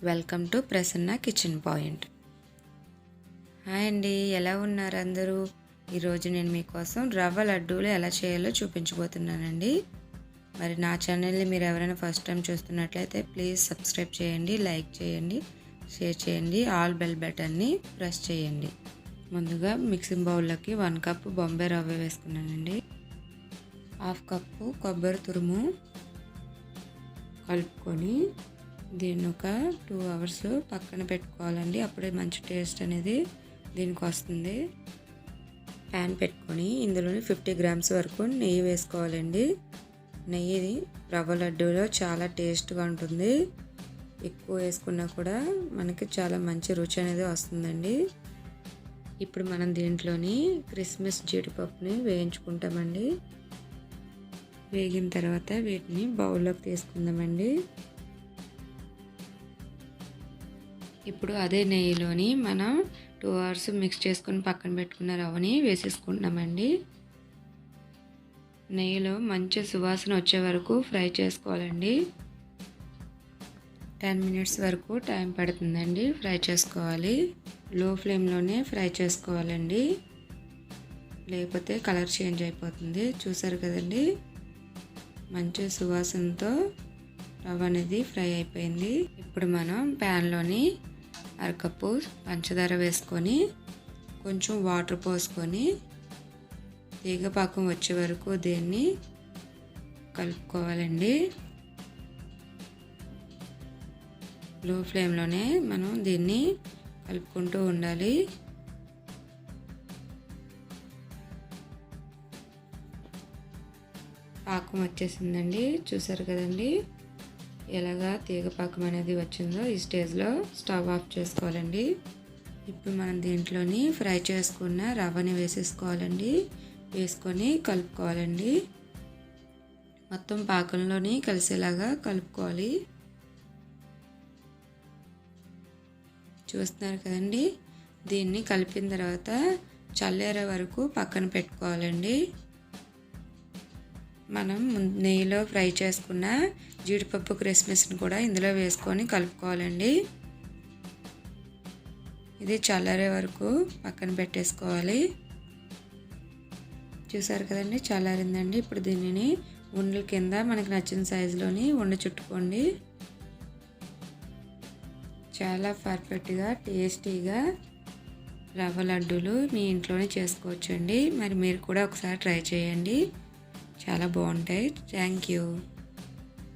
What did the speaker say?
Welcome to Prasanna kitchen point. Hi అండి, ఎలా ఉన్నారు అందరూ? ఈరోజు నేను మీకోసం రవ్వ లడ్డూలు ఎలా చేయాలో చూపించబోతున్నానండి. మరి నా ఛానల్ని మీరు ఎవరైనా ఫస్ట్ టైం చూస్తున్నట్లయితే ప్లీజ్ సబ్స్క్రైబ్ చేయండి, లైక్ చేయండి, షేర్ చేయండి, ఆల్ బెల్ బటన్ని ప్రెస్ చేయండి. ముందుగా మిక్సింగ్ బౌల్లోకి 1 కప్ బొంబాయి రవ్వ వేసుకున్నానండి. 1/2 కప్పు కొబ్బరి తురుము కలుపుకొని దీన్ని ఒక 2 అవర్స్ పక్కన పెట్టుకోవాలండి. అప్పుడే మంచి టేస్ట్ అనేది దీనికి వస్తుంది. ప్యాన్ పెట్టుకొని ఇందులోని 50 గ్రామ్స్ వరకు నెయ్యి వేసుకోవాలండి. నెయ్యి రవ్వ లడ్డూలో చాలా టేస్ట్గా ఉంటుంది. ఎక్కువ వేసుకున్నా కూడా మనకి చాలా మంచి రుచి అనేది వస్తుందండి. ఇప్పుడు మనం దీంట్లోని క్రిస్మస్ జీడిపప్పుని వేయించుకుంటామండి. వేగిన తర్వాత వీటిని బౌల్లోకి తీసుకుందామండి. ఇప్పుడు అదే నెయ్యిలోని మనం 2 అవర్స్ మిక్స్ చేసుకొని పక్కన పెట్టుకున్న రవ్వని వేసేసుకుంటున్నామండి. నెయ్యిలో మంచి సువాసన వచ్చే వరకు ఫ్రై చేసుకోవాలండి. 10 మినిట్స్ వరకు టైం పడుతుందండి ఫ్రై చేసుకోవాలి. లో ఫ్లేమ్లోనే ఫ్రై చేసుకోవాలండి, లేకపోతే కలర్ చేంజ్ అయిపోతుంది. చూసారు కదండి, మంచి సువాసనతో రవ్వ అనేది ఫ్రై అయిపోయింది. ఇప్పుడు మనం ప్యాన్లోని 1/2 కప్పు పంచదార వేసుకొని కొంచెం వాటర్ పోసుకొని తీగ పాకం వచ్చే వరకు దీన్ని కలుపుకోవాలండి. లో ఫ్లేమ్లోనే మనం దీన్ని కలుపుకుంటూ ఉండాలి. పాకం వచ్చేసిందండి, చూసారు కదండి ఎలాగా తీగ పాకం అనేది వచ్చిందో. ఈ స్టేజ్లో స్టవ్ ఆఫ్ చేసుకోవాలండి. ఇప్పుడు మనం దీంట్లోని ఫ్రై చేసుకున్న రవ్వని వేసేసుకోవాలండి. వేసుకొని కలుపుకోవాలండి. మొత్తం పాకంలోని కలిసేలాగా కలుపుకోవాలి. చూస్తున్నారు కదండి, దీన్ని కలిపిన తర్వాత చల్లారే వరకు పక్కన పెట్టుకోవాలండి. మనం నెయ్యిలో ఫ్రై చేసుకున్న జీడిపప్పు క్రిస్మస్ని కూడా ఇందులో వేసుకొని కలుపుకోవాలండి. ఇది చల్లారే వరకు పక్కన పెట్టేసుకోవాలి. చూసారు కదండి, చల్లారిందండి. ఇప్పుడు దీనిని ఉండల కింద మనకు నచ్చిన సైజులోని ఉండ చుట్టుకోండి. చాలా పర్ఫెక్ట్గా టేస్టీగా రవ్వ లడ్డూలు మీ ఇంట్లోనే చేసుకోవచ్చండి. మరి మీరు కూడా ఒకసారి ట్రై చేయండి, చాలా బాగుంటాయి. Thank you.